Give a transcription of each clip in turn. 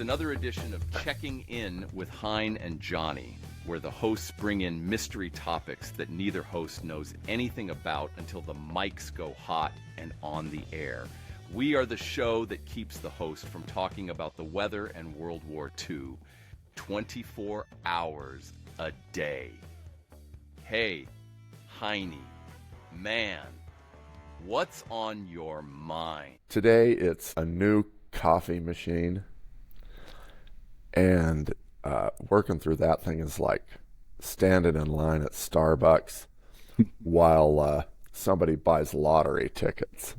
It's another edition of Checking In with Hein and Johnny, where the hosts bring in mystery topics that neither host knows anything about until the mics go hot and on the air. We are the show that keeps the host from talking about the weather and World War II 24 hours a day. Hey, Heine, man, what's on your mind? Today it's a new coffee machine, and working through that thing is like standing in line at Starbucks while somebody buys lottery tickets.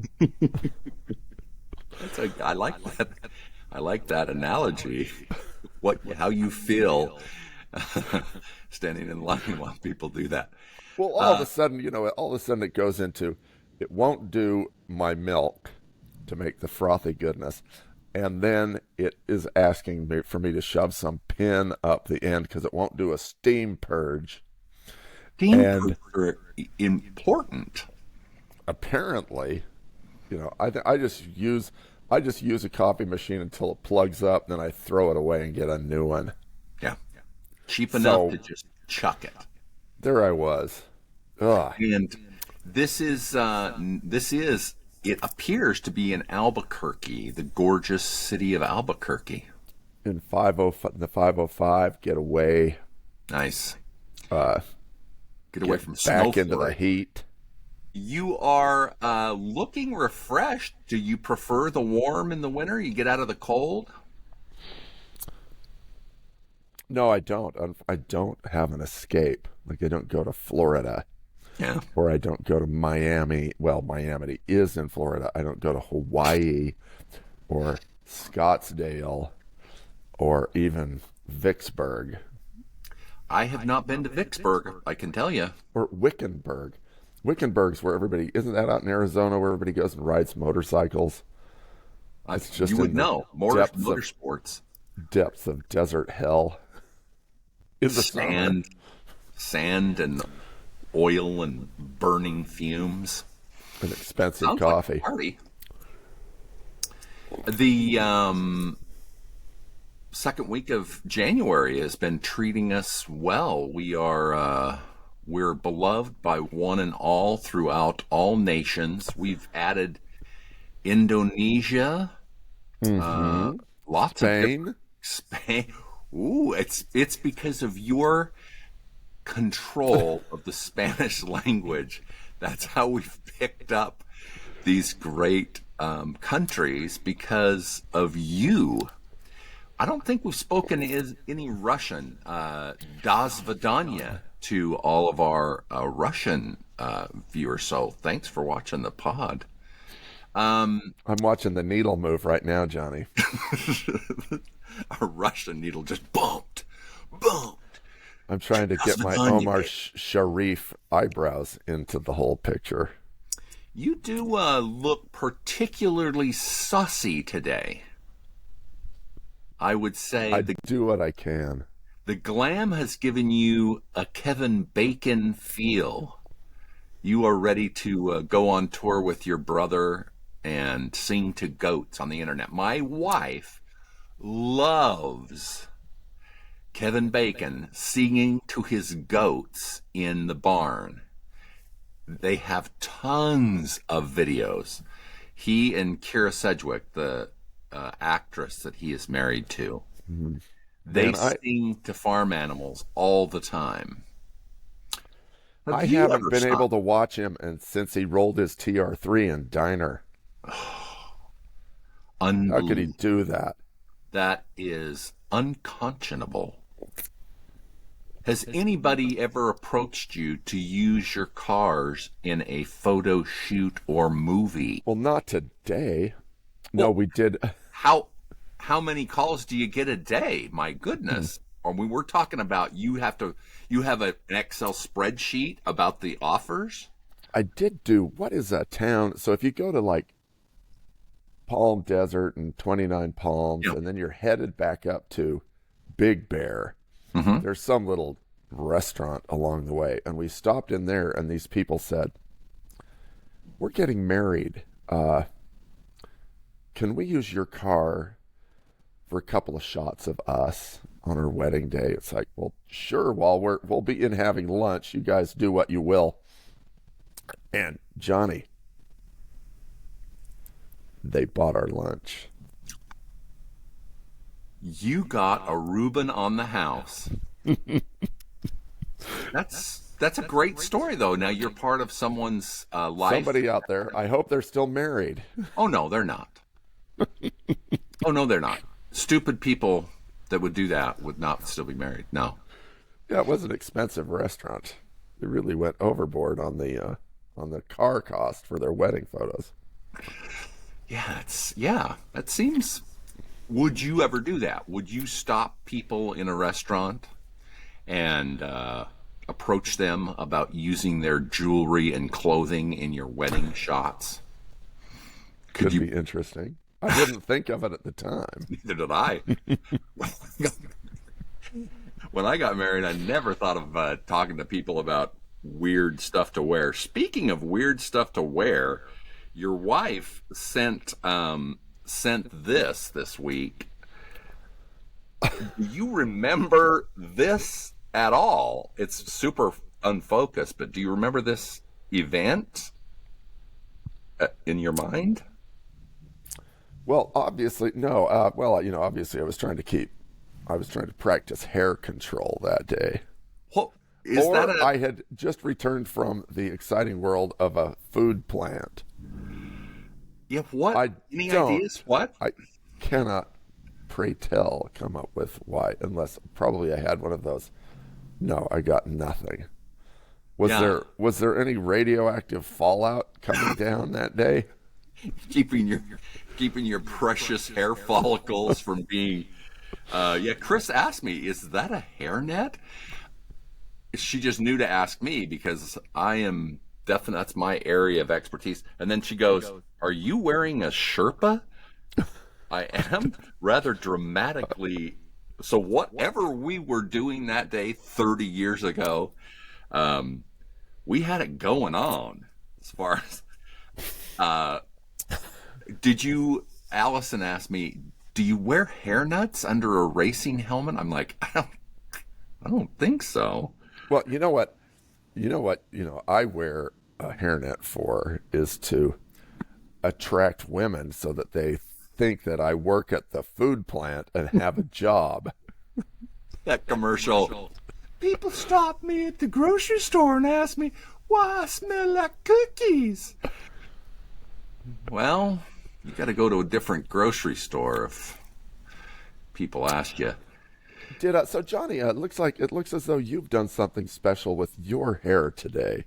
I like that. I like that analogy. How you feel standing in line while people do that. Well, all of a sudden it goes into, it won't do my milk to make the frothy goodness. And then it is asking me for me to shove some pin up the end because it won't do a steam purge. Steam purge are important. Apparently, I just use a coffee machine until it plugs up, then I throw it away and get a new one. Yeah. Cheap enough to just chuck it. There I was. Ugh. And this is it appears to be in Albuquerque, the gorgeous city of Albuquerque. In the 505, get away. Nice. Get away from snow. Back into the heat. You are looking refreshed. Do you prefer the warm in the winter? You get out of the cold? No, I don't. I don't have an escape. Like, I don't go to Florida. Yeah. Or I don't go to Miami. Well, Miami is in Florida. I don't go to Hawaii or Scottsdale or even Vicksburg. I have not been to Vicksburg, I can tell you. Or Wickenburg. Wickenburg's where everybody, isn't that out in Arizona where everybody goes and rides motorcycles? It's just, you would know. Motorsports. Depths of desert hell. In the sand and oil and burning fumes. And expensive Sounds coffee. Like a party. The second week of January has been treating us well. We're beloved by one and all throughout all nations. We've added Indonesia, lots Spain. of Spain. Ooh, it's because of your control of the Spanish language. That's how we've picked up these great countries, because of you. I don't think we've spoken any Russian. Dazvidania to all of our Russian viewers. So thanks for watching the pod. I'm watching the needle move right now, Johnny. A Russian needle just bumped. I'm trying to get my Omar Sharif eyebrows into the whole picture. You do look particularly sussy today. I would say I do what I can. The GLAM has given you a Kevin Bacon feel. You are ready to go on tour with your brother and sing to goats on the internet. My wife loves Kevin Bacon singing to his goats in the barn. They have tons of videos. He and Kira Sedgwick, the actress that he is married to, they sing to farm animals all the time. I haven't been able to watch him since he rolled his TR3 in Diner. How could he do that? That is unconscionable. Has anybody ever approached you to use your cars in a photo shoot or movie? Well, not today. No, we did. How many calls do you get a day? My goodness. Or we're talking about you have an Excel spreadsheet about the offers? I did do, what is that town? So if you go to like Palm Desert and 29 Palms, and then you're headed back up to Big Bear, there's some little restaurant along the way. And we stopped in there, and these people said, "We're getting married. Can we use your car for a couple of shots of us on our wedding day. It's like, well, sure, while we'll be in having lunch, you guys do what you will. And Johnny, they bought our lunch. You got a Reuben on the house. That's a great story, though. Now you're part of someone's life. Somebody out there, I hope they're still married. Oh, no, they're not. Oh, no, they're not. Stupid people that would do that would not still be married. No. Yeah, it was an expensive restaurant. They really went overboard on the car cost for their wedding photos. Yeah, that seems. Would you ever do that? Would you stop people in a restaurant and approach them about using their jewelry and clothing in your wedding shots? Could be interesting. I didn't think of it at the time. Neither did I. When I got married, I never thought of talking to people about weird stuff to wear. Speaking of weird stuff to wear, your wife sent this week. Do you remember this at all? It's super unfocused, but do you remember this event in your mind? Well, obviously, no. Obviously, I was trying to practice hair control that day. Well, I had just returned from the exciting world of a food plant. Yeah, what? Any ideas? What? I cannot, pray tell, come up with why, unless probably I had one of those. No, I got nothing. Was there any radioactive fallout coming down that day? Keeping your precious hair follicles from being. Chris asked me, "Is that a hairnet?" She just knew to ask me because I am definitely, that's my area of expertise. And then she goes, "Are you wearing a Sherpa?" I am, rather dramatically. So whatever we were doing that day 30 years ago, we had it going on. As far as Allison asked me, "Do you wear hair nuts under a racing helmet?" I'm like, I don't think so. Well, you know what I wear a hairnet for is to attract women so that they think that I work at the food plant and have a job. That commercial. People stop me at the grocery store and ask me, "Why I smell like cookies?" Well, you got to go to a different grocery store if people ask you. So Johnny, it looks as though you've done something special with your hair today.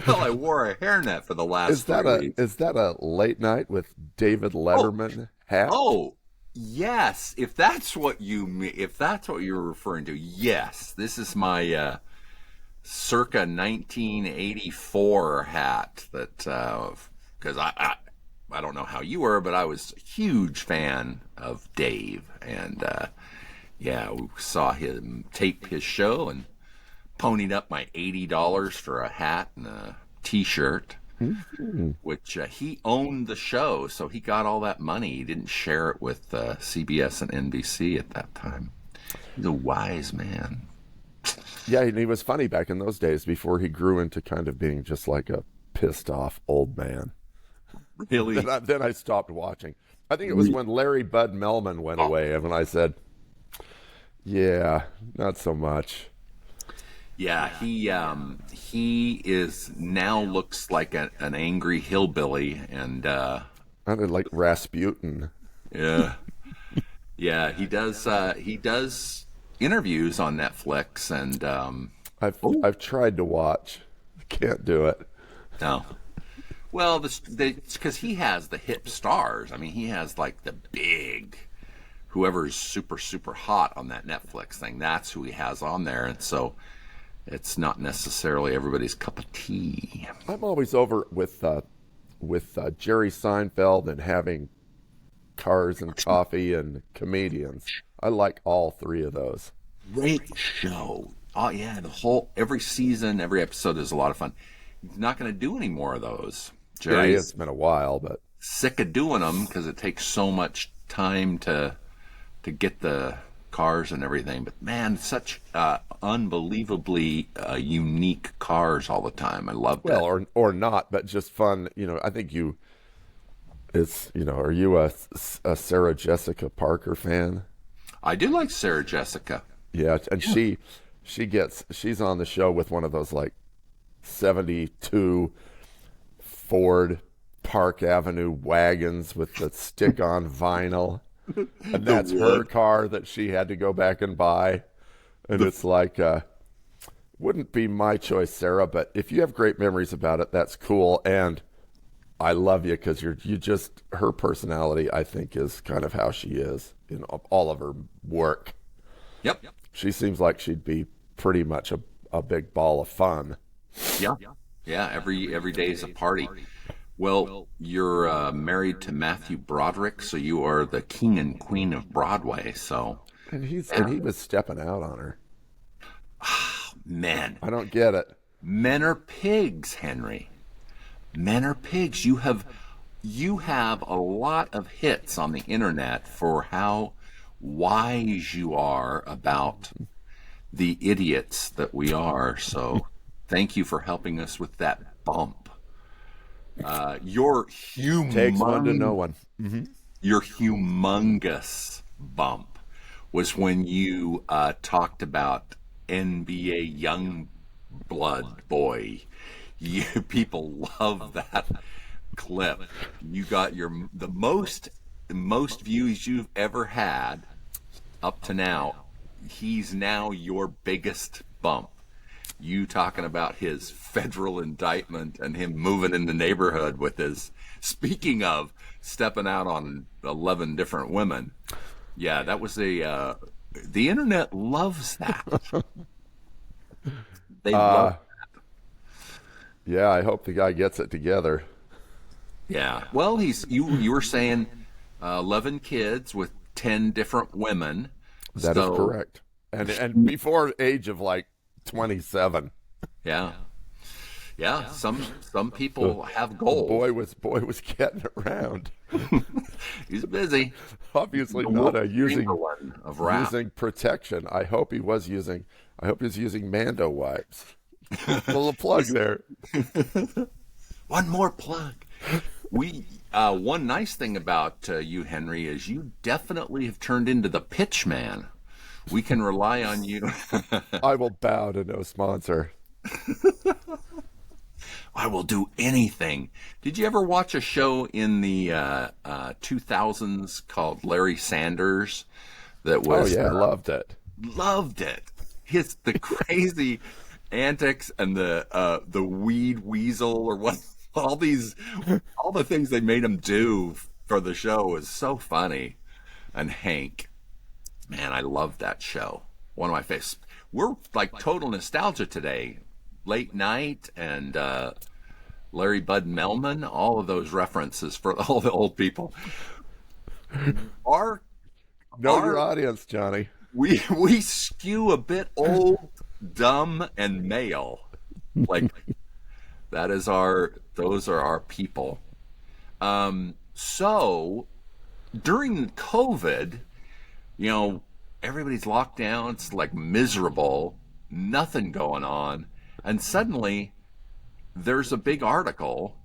Well, I wore a hairnet for the last 3 weeks. Is that a late night with David Letterman hat? Oh, yes. If that's what you mean, if that's what you're referring to, yes. This is my circa 1984 hat that because I don't know how you were, but I was a huge fan of Dave, and we saw him tape his show and ponied up my $80 for a hat and a T-shirt, which he owned the show, so he got all that money. He didn't share it with CBS and NBC at that time. He's a wise man. Yeah, and he was funny back in those days before he grew into kind of being just like a pissed off old man. Really? Then I stopped watching. I think it was when Larry Bud Melman went away, and when I said, "Yeah, not so much." Yeah, he is now looks like an angry hillbilly, and I did like Rasputin. Yeah, he does interviews on Netflix, and I've tried to watch, can't do it. No. Well, it's because he has the hip stars. I mean, he has like the big, whoever's super, super hot on that Netflix thing. That's who he has on there. And so it's not necessarily everybody's cup of tea. I'm always over with Jerry Seinfeld and having cars and coffee and comedians. I like all three of those. Great show. Oh, yeah. Every season, every episode is a lot of fun. He's not going to do any more of those. Jerry, it's been a while, but sick of doing them because it takes so much time to get the cars and everything. But man, such unbelievably unique cars all the time. I love that. Well, or not, but just fun. I think are you a Sarah Jessica Parker fan? I do like Sarah Jessica. Yeah, and she's on the show with one of those like 72 Ford Park Avenue wagons with the stick-on vinyl. And that's her car that she had to go back and buy. And it's like, wouldn't be my choice, Sarah, but if you have great memories about it, that's cool. And I love you because her personality, I think, is kind of how she is in all of her work. Yep. She seems like she'd be pretty much a big ball of fun. Yeah. Yeah. Every day is a party. Well, you're married to Matthew Broderick, so you are the king and queen of Broadway. So, and he was stepping out on her. Man, I don't get it. Men are pigs, Henry. Men are pigs. You have a lot of hits on the internet for how wise you are about the idiots that we are. So, thank you for helping us with that bump. Your takes one to know one. Mm-hmm. Your humongous bump was when you talked about NBA young blood boy. People love that clip. You got the most views you've ever had up to now. He's now your biggest bump. You talking about his federal indictment and him moving in the neighborhood with his, speaking of stepping out on 11 different women. Yeah, that was the internet loves that. They love that. Yeah, I hope the guy gets it together. Yeah. Well, you were saying 11 kids with 10 different women. That is correct. And before age of like 27. Yeah. Yeah, some people have goals. Boy was getting around. He's busy. Obviously not using protection. I hope he's using Mando wipes. A little plug there. One more plug. One nice thing about you, Henry, is you definitely have turned into the pitch man. We can rely on you. I will bow to no sponsor. I will do anything. Did you ever watch a show in the 2000s called Larry Sanders? That was I loved it. Loved it. The crazy antics and the weed weasel or what all the things they made him do for the show was so funny. And Hank. Man, I love that show. One of my favorites. We're like total nostalgia today. Late Night and Larry Bud Melman, all of those references for all the old people. Know your audience, Johnny. We skew a bit old, dumb, and male. Like those are our people. So during COVID, everybody's locked down. It's like miserable, nothing going on. And suddenly there's a big article,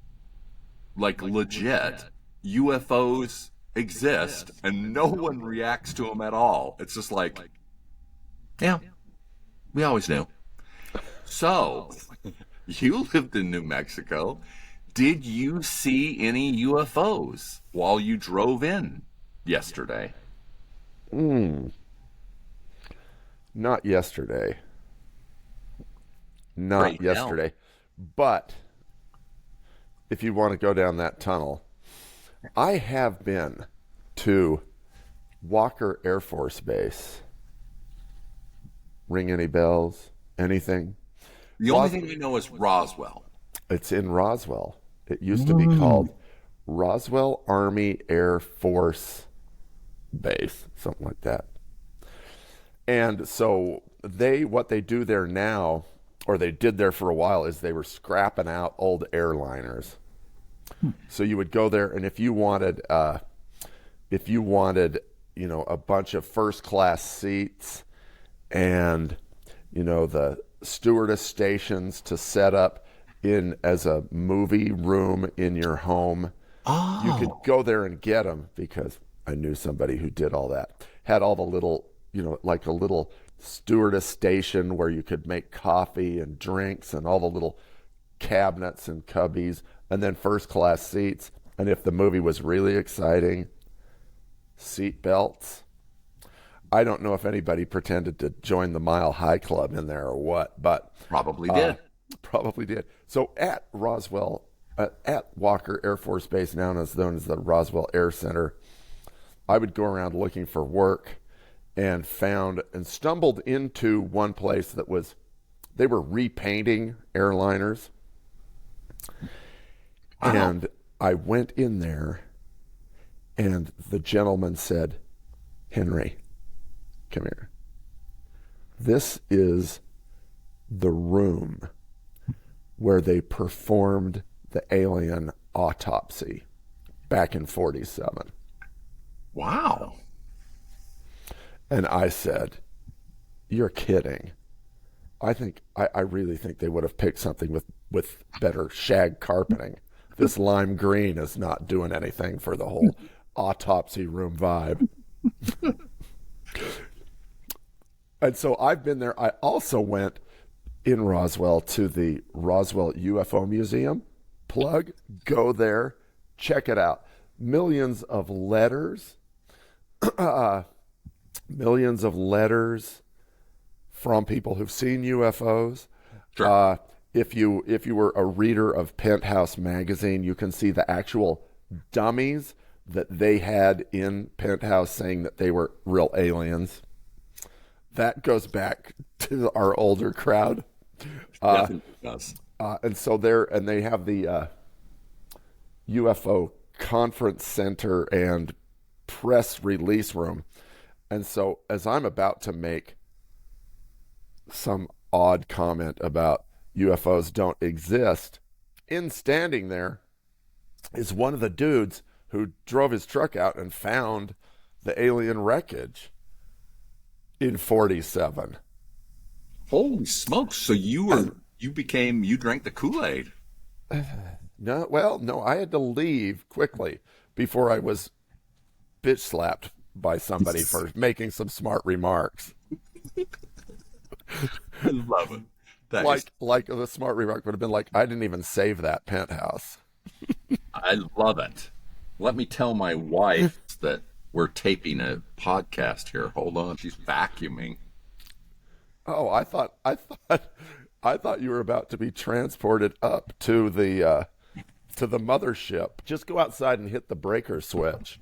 like legit, UFOs exist and no one reacts to them at all. It's just like, yeah, we always knew. So you lived in New Mexico. Did you see any UFOs while you drove in yesterday? Not yesterday. Right yesterday. Now. But if you want to go down that tunnel, I have been to Walker Air Force Base. Ring any bells? Anything? The only thing we know is Roswell. It's in Roswell. It used to be called Roswell Army Air Force Base, something like that. And so what they do there now, or they did there for a while, is they were scrapping out old airliners. So you would go there, and if you wanted, a bunch of first class seats, and the stewardess stations to set up in as a movie room in your home, you could go there and get them, because I knew somebody who did all that. Had all the little, like a little stewardess station where you could make coffee and drinks, and all the little cabinets and cubbies, and then first class seats. And if the movie was really exciting, seat belts. I don't know if anybody pretended to join the Mile High Club in there or what, but Probably did. Probably did. So at Roswell, at Walker Air Force Base, now known as the Roswell Air Center, I would go around looking for work, and stumbled into one place they were repainting airliners. Wow. And I went in there, and the gentleman said, "Henry, come here. This is the room where they performed the alien autopsy back in 47. Wow. And I said, "You're kidding." I really think they would have picked something with better shag carpeting. This lime green is not doing anything for the whole autopsy room vibe. And so I've been there. I also went in Roswell to the Roswell UFO Museum. Plug, go there, check it out. Millions of letters from people who've seen UFOs. Sure. If you were a reader of Penthouse magazine, you can see the actual dummies that they had in Penthouse saying that they were real aliens. That goes back to our older crowd. Definitely does. And so they have the UFO conference center and press release room. And so as I'm about to make some odd comment about UFOs don't exist, standing there is one of the dudes who drove his truck out and found the alien wreckage in 47. Holy smokes. So you drank the Kool-Aid. No, I had to leave quickly before I was bitch slapped by somebody for making some smart remarks. I love it. Like the smart remark would have been like, "I didn't even save that penthouse." I love it. Let me tell my wife that we're taping a podcast here. Hold on, she's vacuuming. Oh, I thought you were about to be transported up to the mothership. Just go outside and hit the breaker switch.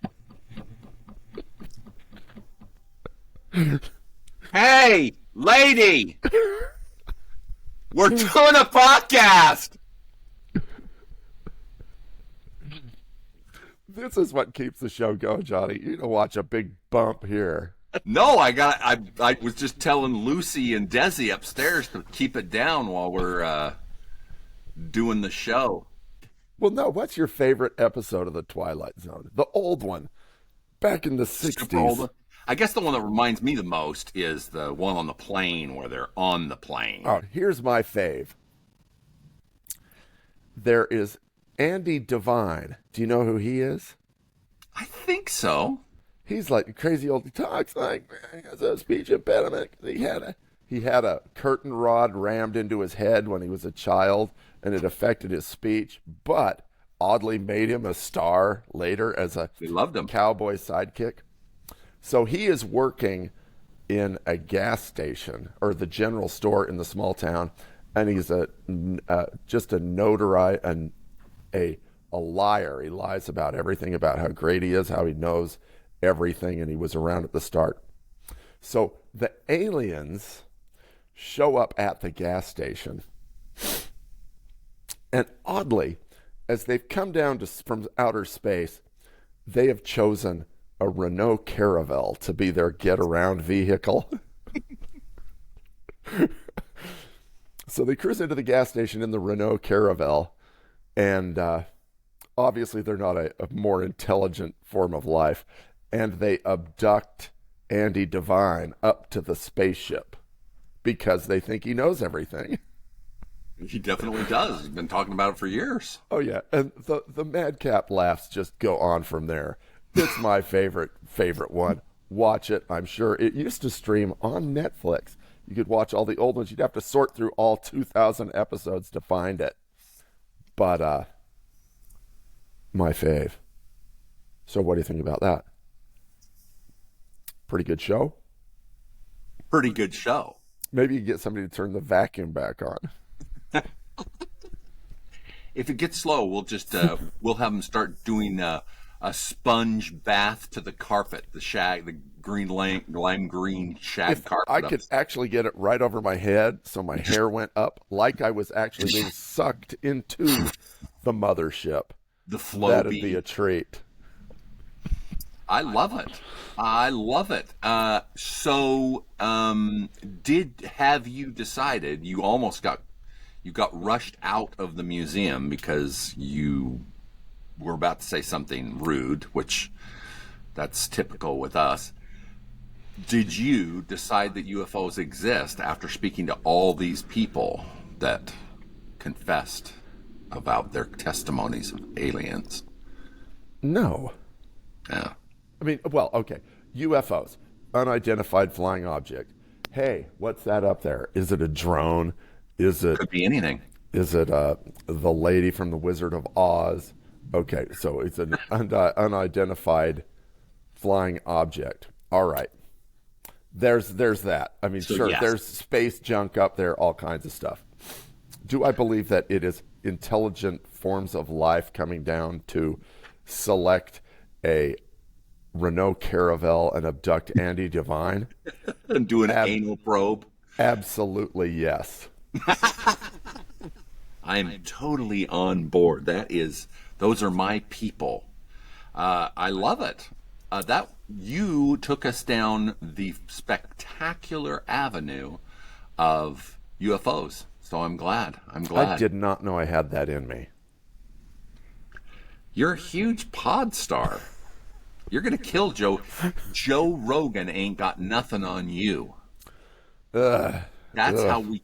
Hey, lady! We're doing a podcast! This is what keeps the show going, Johnny. You don't watch a big bump here. No, I was just telling Lucy and Desi upstairs to keep it down while we're doing the show. Well, no, what's your favorite episode of The Twilight Zone? The old one, back in the 60s. I guess the one that reminds me the most is the one on the plane where they're on the plane. Oh, here's my fave. There is Andy Devine. Do you know who he is? I think so. He's like crazy old. He talks like he has a speech impediment. He had a curtain rod rammed into his head when he was a child, and it affected his speech, but oddly made him a star later as a cowboy sidekick. So he is working in a gas station or the general store in the small town, and he's just a notary and a liar. He lies about everything, about how great he is, how he knows everything, and he was around at the start. So the aliens show up at the gas station, and oddly, as they've come down from outer space, they have chosen a Renault Caravelle to be their get-around vehicle. So they cruise into the gas station in the Renault Caravelle, and obviously they're not a more intelligent form of life, and they abduct Andy Devine up to the spaceship because they think he knows everything. He definitely does. He's been talking about it for years. Oh yeah, and the madcap laughs just go on from there. It's my favorite one. Watch it. I'm sure it used to stream on Netflix. You could watch all the old ones. You'd have to sort through all 2,000 episodes to find it. But my fave. So what do you think about that? Pretty good show? Pretty good show. Maybe you get somebody to turn the vacuum back on. If it gets slow, we'll just we'll have them start doing a sponge bath to the carpet, the lime green shag carpet. I could actually get it right over my head, so my hair went up like I was actually being sucked into the mothership. The flow. That'd be a treat. I love it. I love it. So, have you decided you almost got rushed out of the museum because you were about to say something rude, which that's typical with us. Did you decide that UFOs exist after speaking to all these people that confessed about their testimonies of aliens? No. Yeah. I mean, well, okay. UFOs, unidentified flying object. Hey, what's that up there? Is it a drone? Could be anything. Is it the lady from the Wizard of Oz? Okay, so it's an unidentified flying object. All right. There's that. I mean, so sure, yes. There's space junk up there, all kinds of stuff. Do I believe that it is intelligent forms of life coming down to select a Renault Caravelle and abduct Andy Devine? And do an anal probe? Absolutely, yes. I'm totally on board. Those are my people. I love it. That you took us down the spectacular avenue of UFOs. So I'm glad. I did not know I had that in me. You're a huge pod star. You're gonna kill Joe. Joe Rogan ain't got nothing on you. That's how we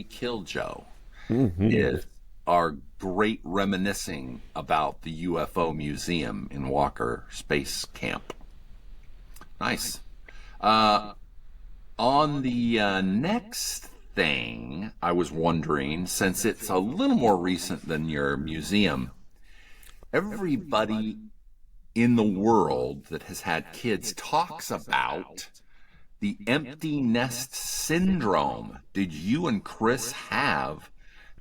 killed Joe. Mm-hmm. Is our great reminiscing about the UFO museum in Walker Space Camp. Nice. On the next thing, I was wondering, since it's a little more recent than your museum, everybody in the world that has had kids talks about the empty nest syndrome. Did you and Chris have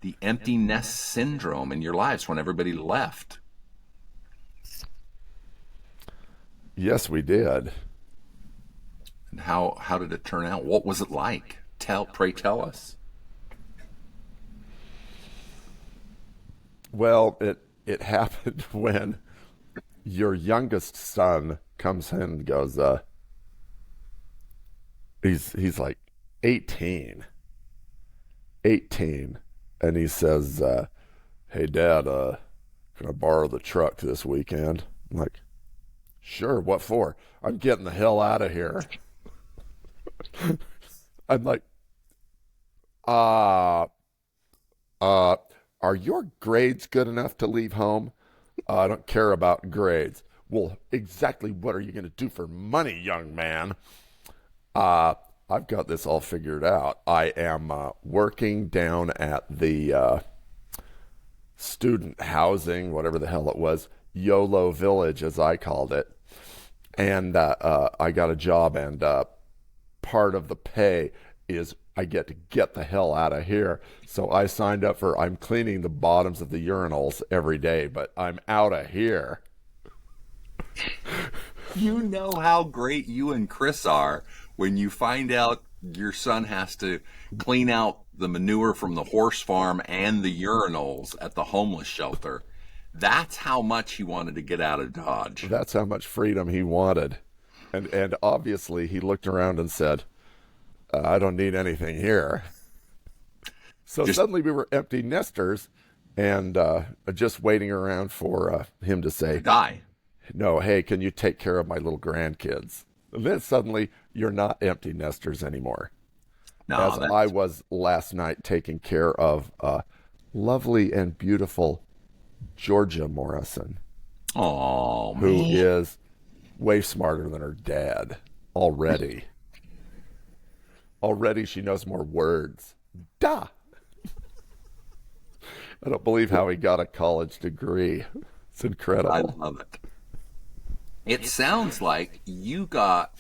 the empty nest syndrome in your lives when everybody left? Yes, we did. And how did it turn out? What was it like? Pray tell us. Well, it happened when your youngest son comes in and goes, he's like 18, and he says, hey, Dad, can I borrow the truck this weekend? I'm like, sure, what for? I'm getting the hell out of here. I'm like, are your grades good enough to leave home? I don't care about grades. Well, exactly what are you going to do for money, young man? I've got this all figured out. I am working down at the student housing, whatever the hell it was, YOLO Village, as I called it. And I got a job, and part of the pay is I get to get the hell out of here. So I signed up for, I'm cleaning the bottoms of the urinals every day, but I'm out of here. You know how great you and Chris are when you find out your son has to clean out the manure from the horse farm and the urinals at the homeless shelter. That's how much he wanted to get out of Dodge. That's how much freedom he wanted. And obviously he looked around and said, I don't need anything here. So suddenly we were empty nesters, and just waiting around for him to say, Die. no, hey, can you take care of my little grandkids? And then suddenly you're not empty nesters anymore. No, As I was last night taking care of lovely and beautiful Georgia Morrison, oh, who man. is way smarter than her dad already. Already she knows more words. Duh! I don't believe how he got a college degree. It's incredible. I love it. It sounds like you got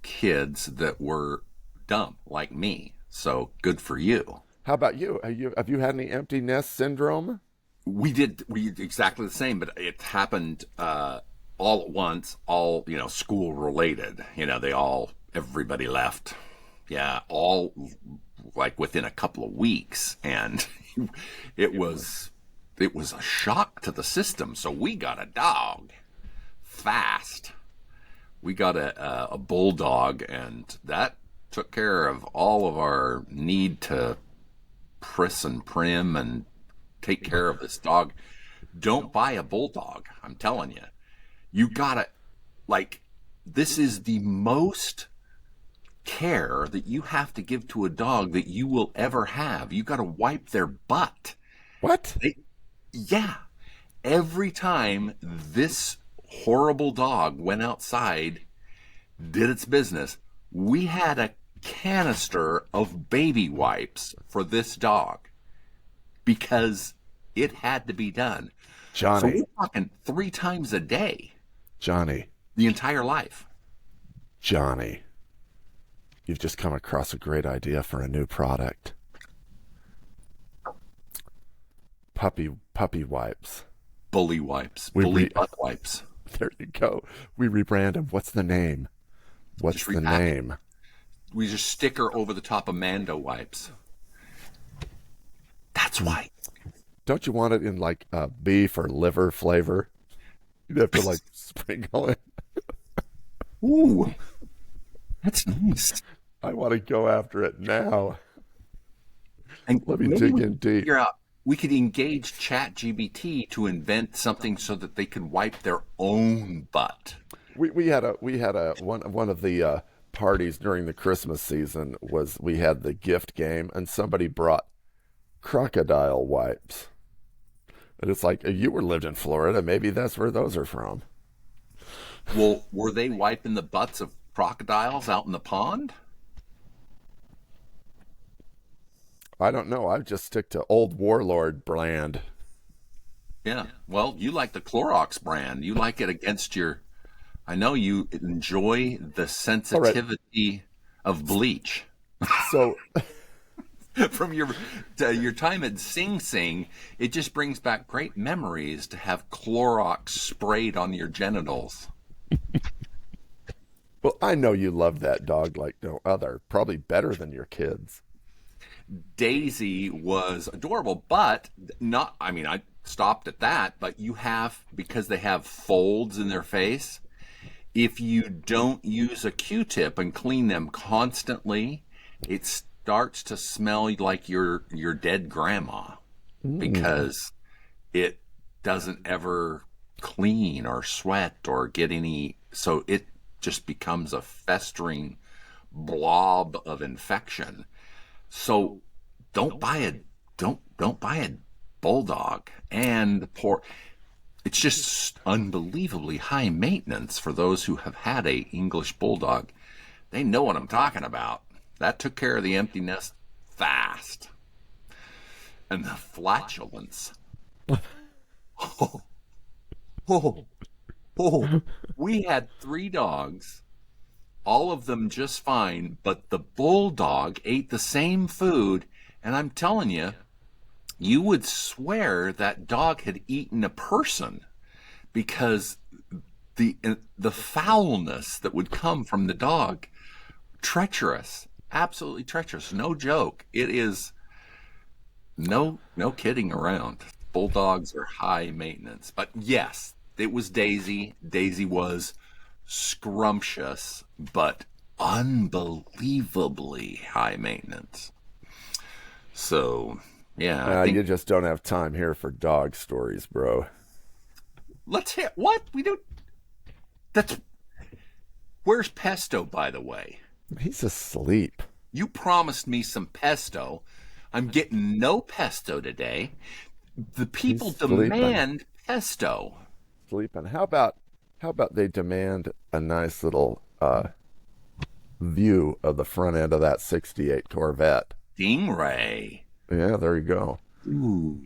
kids that were dumb like me. So good for you. How about you? Have you had any empty nest syndrome? We did exactly the same, but it happened all at once, all, school related. Everybody left. Yeah, all like within a couple of weeks, and it was a shock to the system. So we got a dog fast. We got a bulldog, and that took care of all of our need to priss and prim and take care of this dog. Don't buy a bulldog. I'm telling you, you gotta, this is the most care that you have to give to a dog that you will ever have. You got to wipe their butt. What? Yeah. Every time this horrible dog went outside, did its business, we had a canister of baby wipes for this dog because it had to be done. Johnny. So we're talking 3 times a day. Johnny. The entire life. Johnny. You've just come across a great idea for a new product. Puppy wipes. Bully wipes. Bully butt wipes. There you go. We rebrand them. What's the name? What's the name? We just sticker over the top of Mando wipes. That's why. Don't you want it in beef or liver flavor? You'd have to sprinkle it. Ooh, that's nice. I want to go after it now. And let me dig in deep. Figure out, we could engage ChatGPT to invent something so that they could wipe their own butt. We had one of the parties during the Christmas season was we had the gift game, and somebody brought crocodile wipes. And it's like, you lived in Florida, maybe that's where those are from. Well, were they wiping the butts of crocodiles out in the pond? I don't know. I just stick to Old Warlord brand. Yeah. Well, you like the Clorox brand. You like it against your... I know you enjoy the sensitivity of bleach. So... From your time at Sing Sing, it just brings back great memories to have Clorox sprayed on your genitals. Well, I know you love that dog like no other. Probably better than your kids. Daisy was adorable, but not, I stopped at that, but because they have folds in their face, if you don't use a Q-tip and clean them constantly, it starts to smell like your dead grandma because it doesn't ever clean or sweat or get any, so it just becomes a festering blob of infection. So don't buy a bulldog. And it's just unbelievably high maintenance for those who have had a English bulldog. They know what I'm talking about. That took care of the empty nest fast. And the flatulence. We had 3 dogs, all of them just fine, but the bulldog ate the same food, and I'm telling you, you would swear that dog had eaten a person because the foulness that would come from the dog, treacherous, absolutely treacherous, no joke. It is no kidding around. Bulldogs are high maintenance, but yes, it was Daisy. Daisy was scrumptious, but unbelievably high maintenance. So, Yeah, I think You just don't have time here for dog stories, bro. let's hit what we do. That's where's Pesto, by the way? He's asleep. You promised me some pesto. I'm getting no pesto today. The people He's sleeping. demand pesto. Sleeping. How about they demand a nice little view of the front end of that '68 Corvette? Stingray. Yeah, there you go. Ooh,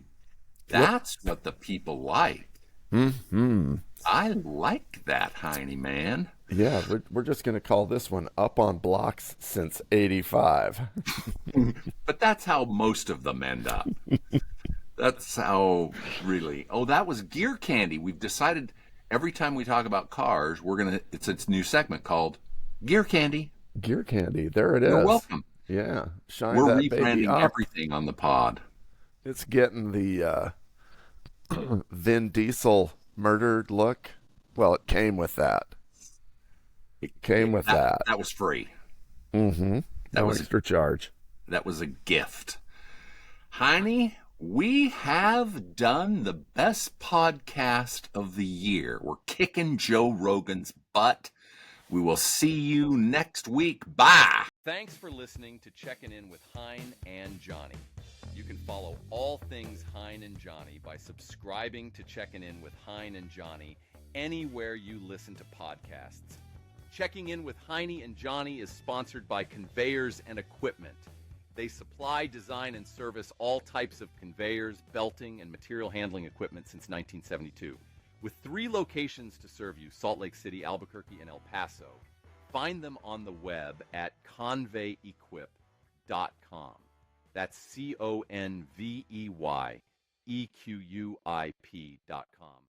that's what the people like. Hmm. I like that, Heine man. Yeah, we're just gonna call this one Up on Blocks Since '85. But that's how most of them end up. That's how really. Oh, that was Gear Candy. We've decided every time we talk about cars, it's a new segment called Gear Candy. Gear Candy. There it is. You're welcome. Yeah, shine We're that baby rebranding up. everything on the pod. It's getting the Vin Diesel murdered look. Well, it came with that. It came with that. That was free. Mm-hmm. That No was extra charge. That was a gift. Heine, we have done the best podcast of the year. We're kicking Joe Rogan's butt. We will see you next week. Bye. Thanks for listening to Checking In with Hein and Johnny. You can follow all things Hein and Johnny by subscribing to Checking In with Hein and Johnny anywhere you listen to podcasts. Checking In with Heine and Johnny is sponsored by Conveyors and Equipment. They supply, design, and service all types of conveyors, belting, and material handling equipment since 1972. With 3 locations to serve you, Salt Lake City, Albuquerque, and El Paso. Find them on the web at conveyequip.com. That's ConveyeEquuip.com.